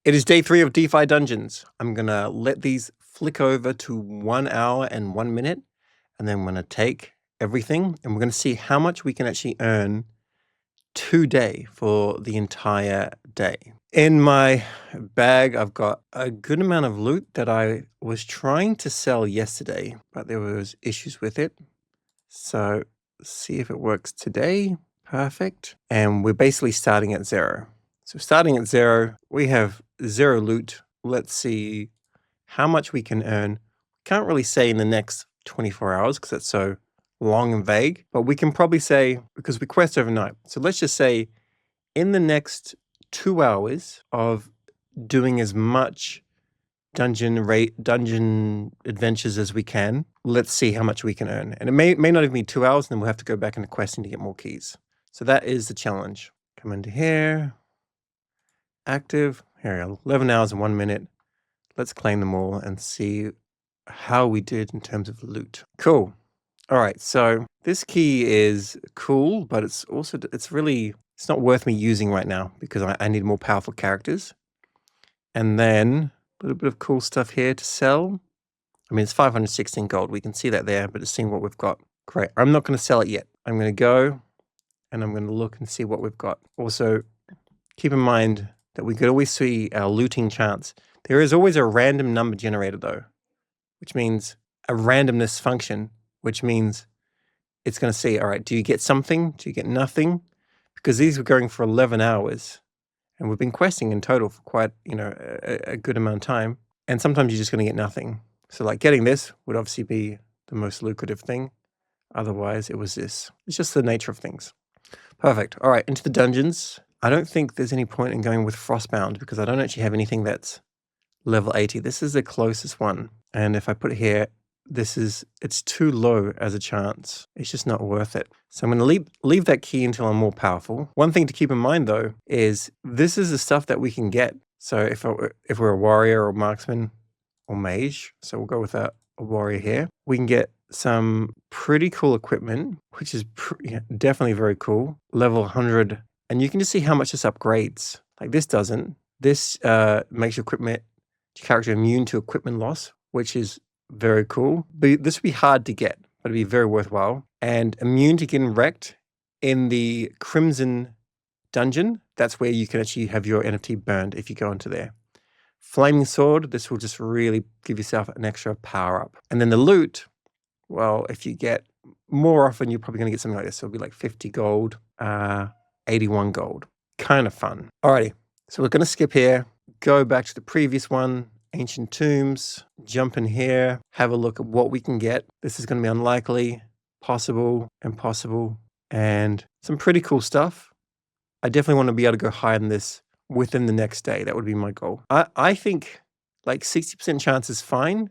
It is day 3 of DeFi Dungeons. I'm going to let these flick over to 1 hour and 1 minute, and then I'm going to take everything, and we're going to see how much we can actually earn today for the entire day. In my bag, I've got a good amount of loot that I was trying to sell yesterday, but there was issues with it. So see if it works today. Perfect. And we're basically starting at 0. So starting at 0, we have 0 loot. Let's see how much we can earn. Can't really say in the next 24 hours because that's so long and vague, but we can probably say, because we quest overnight. So let's just say in the next 2 hours of doing as much dungeon adventures as we can, let's see how much we can earn. And it may not even be 2 hours, and then we'll have to go back into questing to get more keys. So that is the challenge. Come into here. Active. Here we go. 11 hours and 1 minute. Let's claim them all and see how we did in terms of loot. Cool. All right. So this key is cool, but it's not worth me using right now because I need more powerful characters. And then a little bit of cool stuff here to sell. I mean, it's 516 gold. We can see that there, but it's seeing what we've got. Great. I'm not going to sell it yet. I'm going to go and I'm going to look and see what we've got. Also, keep in mind that we could always see our looting chance. There is always a random number generator though, which means a randomness function, which means it's going to see, all right, do you get something? Do you get nothing? Because these were going for 11 hours and we've been questing in total for quite, a good amount of time. And sometimes you're just going to get nothing. So like getting this would obviously be the most lucrative thing. Otherwise it was this. It's just the nature of things. Perfect. All right, into the dungeons. I don't think there's any point in going with Frostbound because I don't actually have anything that's level 80. This is the closest one. And if I put it here, it's too low as a chance. It's just not worth it. So I'm going to leave that key until I'm more powerful. One thing to keep in mind though, is this is the stuff that we can get. So if we're a warrior or marksman or mage, so we'll go with a warrior here, we can get some pretty cool equipment, which is definitely very cool. Level 100. And you can just see how much this upgrades. Like this doesn't. This makes your character immune to equipment loss, which is very cool. But this would be hard to get, but it'd be very worthwhile. And immune to getting wrecked in the Crimson dungeon. That's where you can actually have your NFT burned if you go into there. Flaming Sword, this will just really give yourself an extra power up. And then the loot, well, if you get more often, you're probably going to get something like this. So it'll be like 50 gold, 81 gold. Kind of fun. Alrighty, so we're going to skip here, go back to the previous one, Ancient Tombs, jump in here, have a look at what we can get. This is going to be unlikely, possible, impossible, and some pretty cool stuff. I definitely want to be able to go higher than this within the next day. That would be my goal. I think like 60% chance is fine,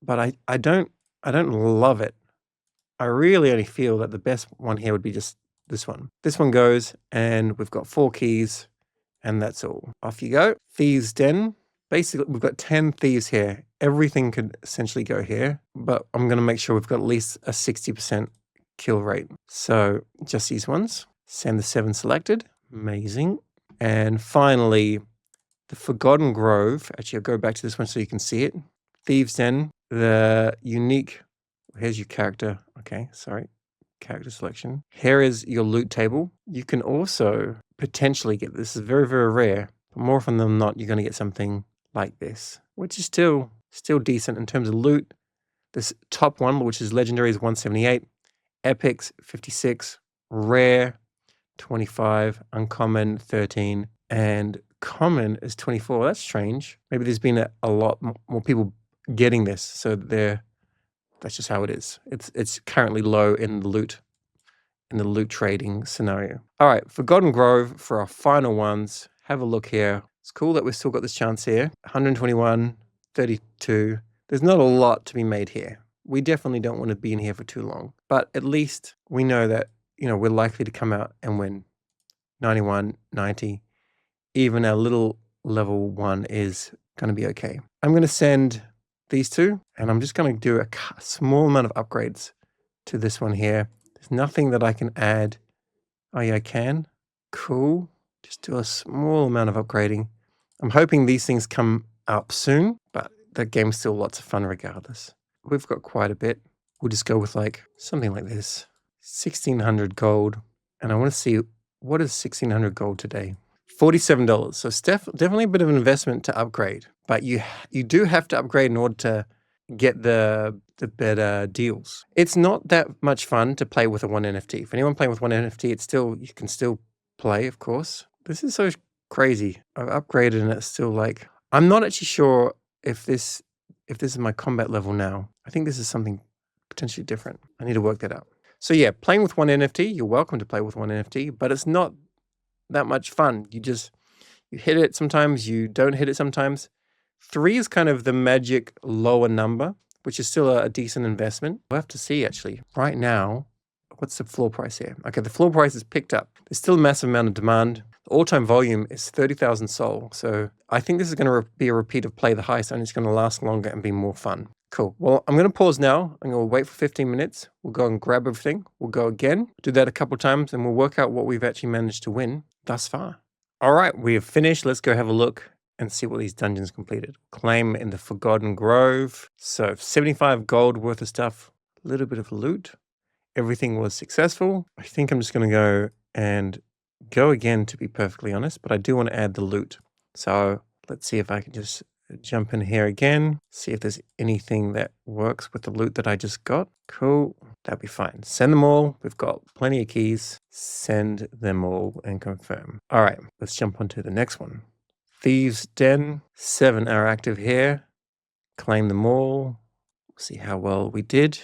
but I don't love it. I really only feel that the best one here would be just this one. This one goes, and we've got 4 keys, and that's all. Off you go. Thieves' Den. Basically, we've got 10 thieves here. Everything could essentially go here, but I'm going to make sure we've got at least a 60% kill rate. So just these ones. Send the 7 selected. Amazing. And finally, the Forgotten Grove. Actually, I'll go back to this one so you can see it. Thieves' Den. The unique... Here's your character. Okay, sorry. Character selection. Here is your loot table. You can also potentially get, this is very, very rare, but more often than not, you're going to get something like this, which is still decent in terms of loot. This top one, which is legendary, is 178. Epics, 56. Rare, 25. Uncommon, 13. And common is 24. That's strange. Maybe there's been a lot more people getting this, so that's just how it is. It's currently low in the loot trading scenario. All right, Forgotten Grove for our final ones. Have a look here. It's cool that we've still got this chance here. 121, 32. There's not a lot to be made here. We definitely don't want to be in here for too long, but at least we know that, we're likely to come out and win. 91, 90. Even our little level 1 is going to be okay. I'm going to send these 2, and I'm just going to do a small amount of upgrades to this one here. There's nothing that I can add. Oh yeah, I can. Cool. Just do a small amount of upgrading. I'm hoping these things come up soon, but the game's still lots of fun regardless. We've got quite a bit. We'll just go with like something like this. 1,600 gold. And I want to see, what is 1,600 gold today? $47. So it's definitely a bit of an investment to upgrade. But you do have to upgrade in order to get the better deals. It's not that much fun to play with a 1 NFT. For anyone playing with 1 NFT, you can still play, of course. This is so crazy. I've upgraded and it's still like, I'm not actually sure if this is my combat level now. I think this is something potentially different. I need to work that out. So yeah, playing with 1 NFT, you're welcome to play with 1 NFT, but it's not that much fun. You hit it sometimes, you don't hit it sometimes. 3 is kind of the magic lower number, which is still a decent investment. We'll have to see actually. Right now, what's the floor price here? Okay, the floor price is picked up. There's still a massive amount of demand. The all-time volume is 30,000 Sol. So I think this is going to be a repeat of Play the Heist, and it's going to last longer and be more fun. Cool. Well, I'm going to pause now. I'm going to wait for 15 minutes. We'll go and grab everything. We'll go again, do that a couple times, and we'll work out what we've actually managed to win thus far. All right, we have finished. Let's go have a look and see what these dungeons completed. Claim in the Forgotten Grove. So 75 gold worth of stuff, a little bit of loot. Everything was successful. I think I'm just going to go and go again, to be perfectly honest, but I do want to add the loot. So let's see if I can just jump in here again, see if there's anything that works with the loot that I just got. Cool, that'd be fine. Send them all. We've got plenty of keys. Send them all and confirm. All right, let's jump onto the next one. Thieves' Den, 7 are active here. Claim them all. See how well we did.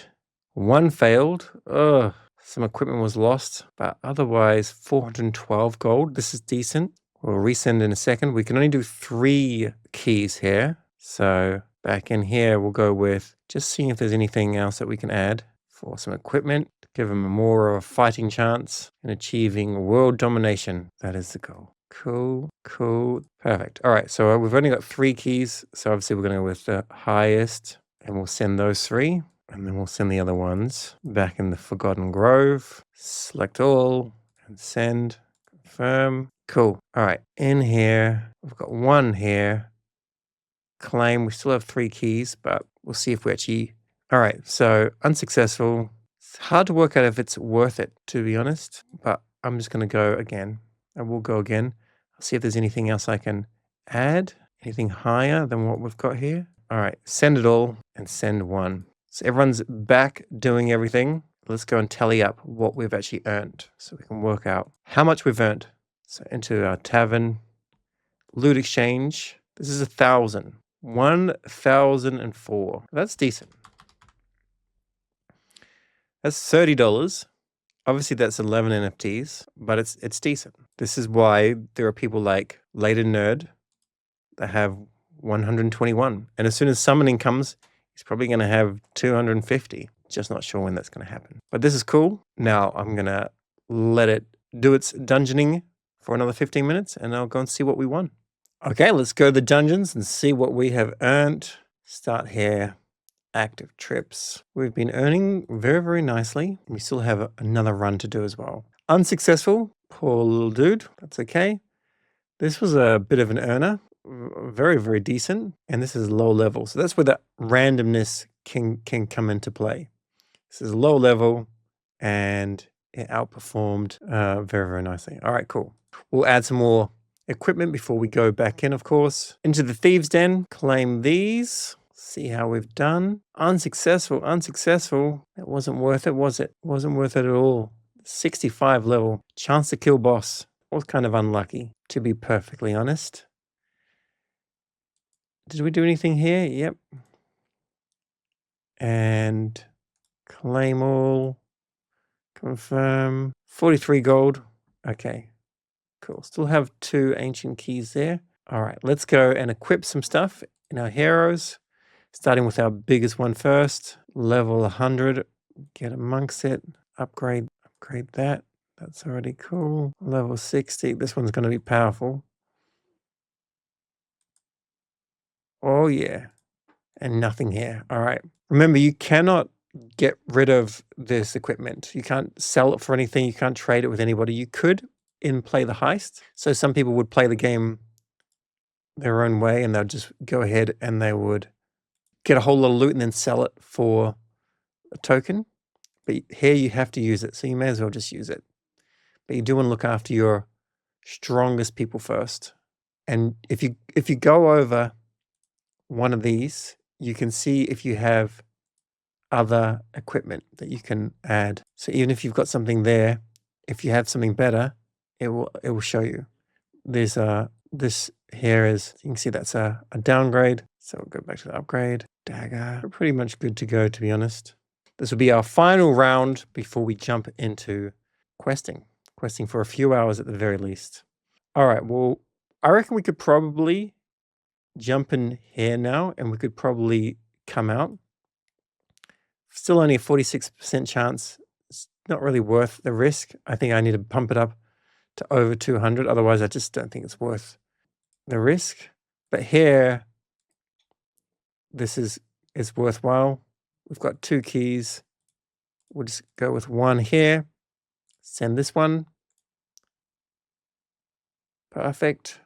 1 failed. Ugh, some equipment was lost, but otherwise 412 gold. This is decent. We'll resend in a second. We can only do 3 keys here. So back in here, we'll go with just seeing if there's anything else that we can add for some equipment to give them more of a fighting chance in achieving world domination. That is the goal. Cool, cool, perfect. All right, so we've only got 3 keys. So obviously we're going to go with the highest, and we'll send those 3. And then we'll send the other ones back in the Forgotten Grove. Select all and send, confirm. Cool. All right, in here, we've got 1 here. Claim, we still have 3 keys, but we'll see if we actually... All right, so unsuccessful. It's hard to work out if it's worth it, to be honest, but I'm just going to go again. I will go again. I'll see if there's anything else I can add. Anything higher than what we've got here. All right, send it all and send 1. So everyone's back doing everything. Let's go and tally up what we've actually earned so we can work out how much we've earned. So into our tavern, loot exchange. This is 1,000. 1,004. That's decent. That's $30. Obviously, that's 11 NFTs, but it's decent. This is why there are people like Later Nerd that have 121. And as soon as summoning comes, he's probably going to have 250. Just not sure when that's going to happen. But this is cool. Now I'm going to let it do its dungeoning for another 15 minutes, and I'll go and see what we won. Okay, let's go to the dungeons and see what we have earned. Start here. Active trips. We've been earning very, very nicely. We still have another run to do as well. Unsuccessful. Poor little dude. That's okay. This was a bit of an earner. Very, very decent. And this is low level. So that's where the randomness can come into play. This is low level and it outperformed very, very nicely. All right, cool. We'll add some more equipment before we go back in, of course. Into the Thieves' Den. Claim these. See how we've done. Unsuccessful, unsuccessful. It wasn't worth it, was it? Wasn't worth it at all. 65 level. Chance to kill boss. Was kind of unlucky, to be perfectly honest. Did we do anything here? Yep. And claim all. Confirm. 43 gold. Okay. Cool. Still have 2 ancient keys there. All right. Let's go and equip some stuff in our heroes. Starting with our biggest one first. Level 100. Get amongst it. Upgrade that. That's already cool. Level 60. This one's going to be powerful. Oh, yeah. And nothing here. All right. Remember, you cannot get rid of this equipment. You can't sell it for anything. You can't trade it with anybody. You could in Play the Heist. So some people would play the game their own way, and they'll just go ahead and they would get a whole lot of loot and then sell it for a token. But here you have to use it, so you may as well just use it. But you do want to look after your strongest people first. And if you go over one of these, you can see if you have other equipment that you can add. So even if you've got something there, if you have something better, it will show you. There's this here is, you can see that's a downgrade. So we'll go back to the upgrade. Dagger. We're pretty much good to go, to be honest. This will be our final round before we jump into questing. Questing for a few hours at the very least. All right, well, I reckon we could probably jump in here now and we could probably come out. Still only a 46% chance. It's not really worth the risk. I think I need to pump it up to over 200. Otherwise, I just don't think it's worth the risk. But here, this is worthwhile. We've got 2 keys. We'll just go with 1 here. Send this one. Perfect.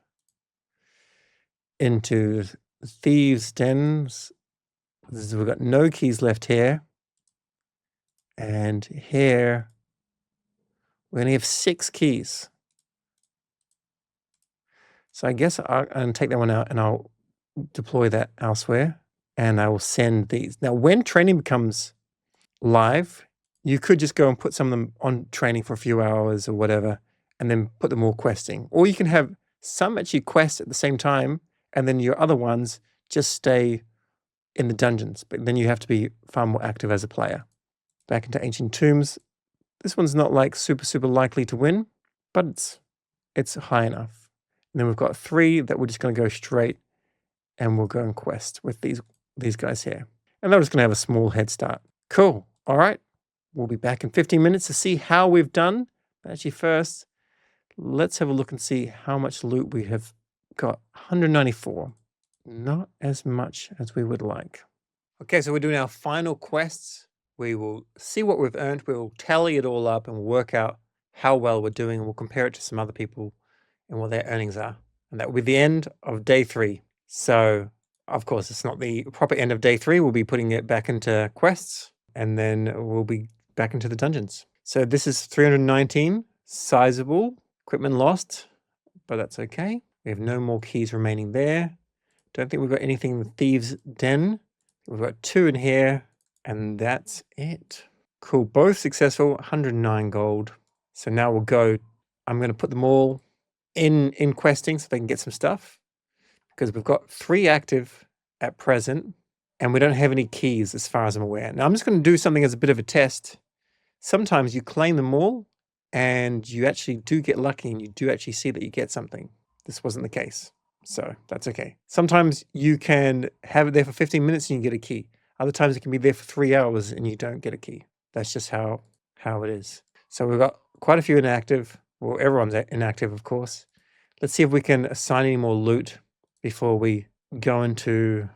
Into Thieves' Dens. We've got no keys left here. And here, we only have 6 keys. So I guess I'm going to take that one out and I'll deploy that elsewhere. And I will send these. Now, when training becomes live, you could just go and put some of them on training for a few hours or whatever, and then put them all questing. Or you can have some actually quest at the same time, and then your other ones just stay in the dungeons. But then you have to be far more active as a player. Back into Ancient Tombs. This one's not like super likely to win, but it's high enough. And then we've got 3 that we're just going to go straight, and we'll go and quest with these guys here. And they're just going to have a small head start. Cool. All right. We'll be back in 15 minutes to see how we've done. But actually first, let's have a look and see how much loot we have got. 194. Not as much as we would like. Okay, so we're doing our final quests. We will see what we've earned. We'll tally it all up and work out how well we're doing. And we'll compare it to some other people and what their earnings are. And that will be the end of day 3. So, of course, it's not the proper end of day 3. We'll be putting it back into quests, and then we'll be back into the dungeons. So this is 319, sizable, equipment lost, but that's okay. We have no more keys remaining there. Don't think we've got anything in the Thieves' Den. We've got 2 in here, and that's it. Cool, both successful, 109 gold. So now we'll go, I'm going to put them all in questing so they can get some stuff, because we've got 3 active at present, and we don't have any keys as far as I'm aware. Now I'm just going to do something as a bit of a test. Sometimes you claim them all, and you actually do get lucky, and you do actually see that you get something. This wasn't the case, so that's okay. Sometimes you can have it there for 15 minutes and you get a key. Other times it can be there for 3 hours and you don't get a key. That's just how it is. So we've got quite a few inactive. Well, everyone's inactive, of course. Let's see if we can assign any more loot before we go into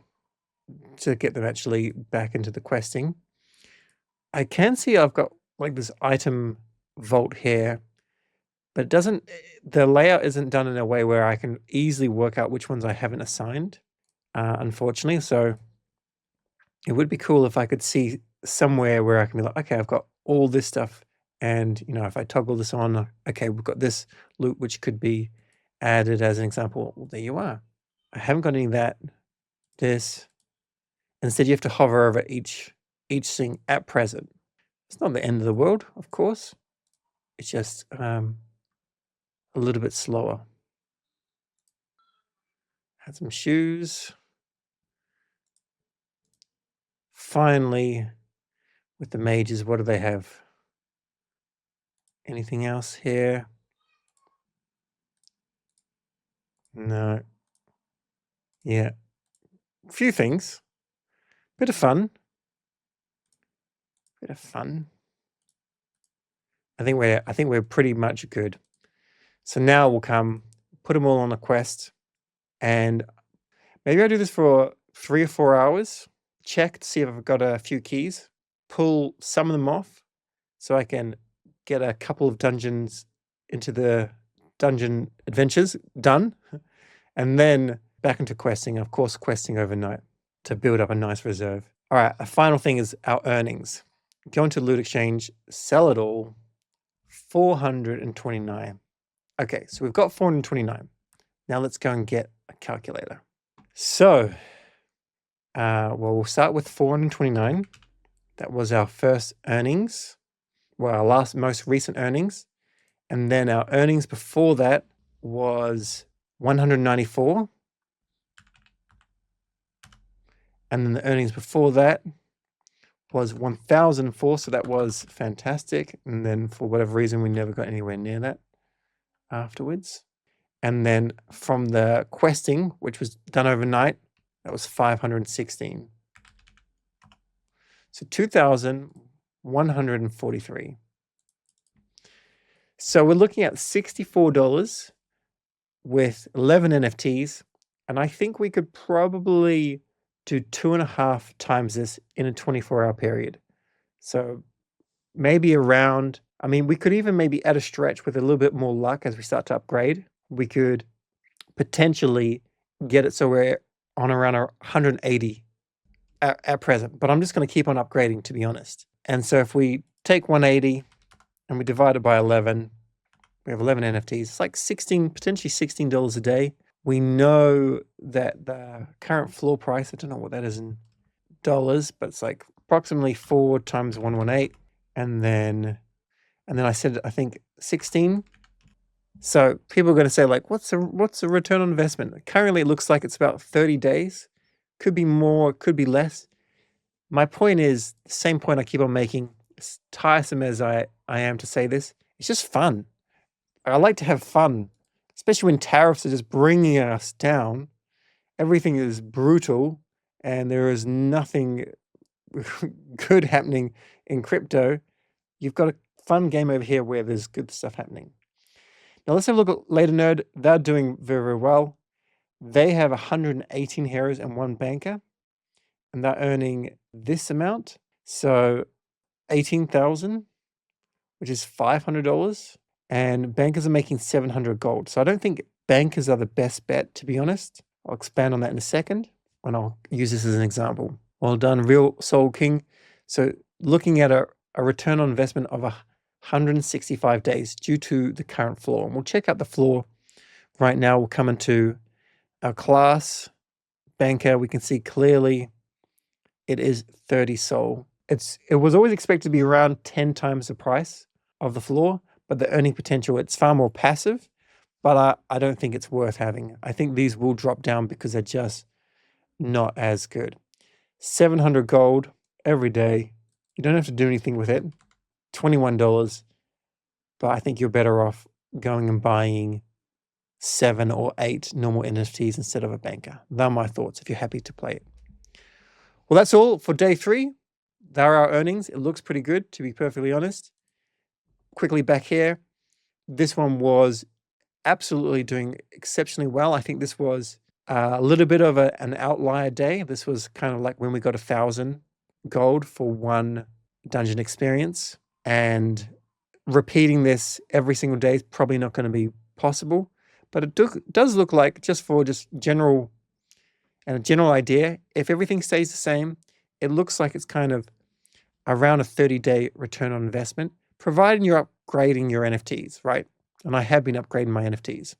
to get them actually back into the questing. I can see I've got like this item vault here, but it doesn't, the layout isn't done in a way where I can easily work out which ones I haven't assigned, unfortunately. So it would be cool if I could see somewhere where I can be like, okay, I've got all this stuff. And, you know, if I toggle this on, okay, we've got this loot, which could be added as an example. Well, there you are. I haven't got any of that. This. Instead, you have to hover over each thing at present. It's not the end of the world, of course. It's just a little bit slower. Had some shoes. Finally, with the mages, what do they have? Anything else here? No. Yeah. A few things. Bit of fun. Bit of fun. I think we're pretty much good. So now we'll come, put them all on a quest, and maybe I'll do this for 3 or 4 hours. Check to see if I've got a few keys. Pull some of them off, so I can get a couple of dungeons into the dungeon adventures done, and then back into questing, of course, questing overnight to build up a nice reserve. All right, a final thing is our earnings. Go into Loot Exchange, sell it all, 429. Okay, so we've got 429. Now let's go and get a calculator. So, well, we'll start with 429. That was our first earnings. Well, our most recent earnings. And then our earnings before that was 194. And then the earnings before that was 1,004. So that was fantastic. And then for whatever reason, we never got anywhere near that afterwards. And then from the questing, which was done overnight, that was 516. So 2,143. So we're looking at $64 with 11 NFTs. And I think we could probably do 2.5 times this in a 24-hour period. So maybe around, I mean, we could even maybe at a stretch with a little bit more luck as we start to upgrade, we could potentially get it so we're on around 180 at present. But I'm just going to keep on upgrading, to be honest. And so if we take 180 and we divide it by 11, we have 11 NFTs. It's like potentially $16 a day. We know that the current floor price, I don't know what that is in dollars, but it's like approximately 4 times 118. And then I said, I think 16. So people are going to say, like, what's the return on investment? Currently, it looks like it's about 30 days. Could be more, could be less. My point is the same point I keep on making. As tiresome as I am to say this, it's just fun. I like to have fun, especially when tariffs are just bringing us down. Everything is brutal, and there is nothing good happening in crypto. You've got a fun game over here where there's good stuff happening. Now let's have a look at Later Nerd. They're doing very, very well. They have 118 heroes and 1 banker, and they're earning this amount. So 18,000, which is $500. And bankers are making 700 gold. So I don't think bankers are the best bet, to be honest. I'll expand on that in a second, and I'll use this as an example. Well done, Real Soul King. So looking at a return on investment of 165 days due to the current floor. And we'll check out the floor right now. We'll come into our class banker. We can see clearly it is 30 soul. It was always expected to be around 10 times the price of the floor, but the earning potential, it's far more passive, but I don't think it's worth having. I think these will drop down because they're just not as good. 700 gold every day. You don't have to do anything with it. $21, but I think you're better off going and buying 7 or 8 normal NFTs instead of a banker. They're my thoughts if you're happy to play it. Well, that's all for day 3. There are our earnings. It looks pretty good, to be perfectly honest. Quickly back here, this one was absolutely doing exceptionally well. I think this was a little bit of an outlier day. This was kind of like when we got 1,000 gold for 1 dungeon experience, and repeating this every single day is probably not going to be possible. But it does look like, just for general idea, if everything stays the same, it looks like it's kind of around a 30-day return on investment, providing you're upgrading your NFTs, right? And I have been upgrading my NFTs.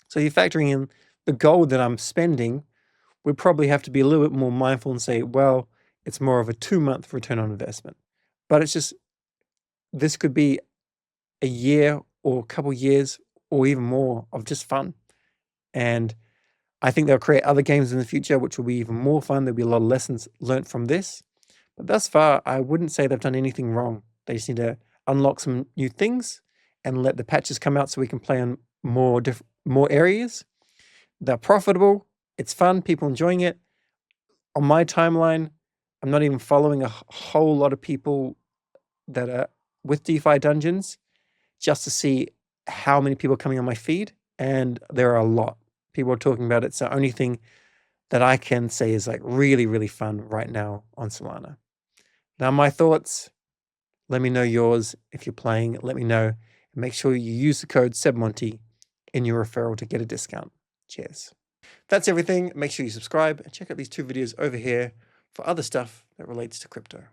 So you're factoring in the gold that I'm spending, we probably have to be a little bit more mindful and say, well, it's more of a 2-month return on investment. But it's just, this could be a year or a couple years or even more of just fun. And I think they'll create other games in the future, which will be even more fun. There'll be a lot of lessons learned from this. But thus far, I wouldn't say they've done anything wrong. They just need to unlock some new things and let the patches come out so we can play on more areas. They're profitable. It's fun. People enjoying it. On my timeline, I'm not even following a whole lot of people that are with DeFi Dungeons just to see how many people are coming on my feed. And there are a lot. People are talking about it. It's the only thing that I can say is like really, really fun right now on Solana. Now, my thoughts, let me know yours. If you're playing, let me know. And make sure you use the code SebMonty in your referral to get a discount. Cheers. That's everything. Make sure you subscribe and check out these 2 videos over here for other stuff that relates to crypto.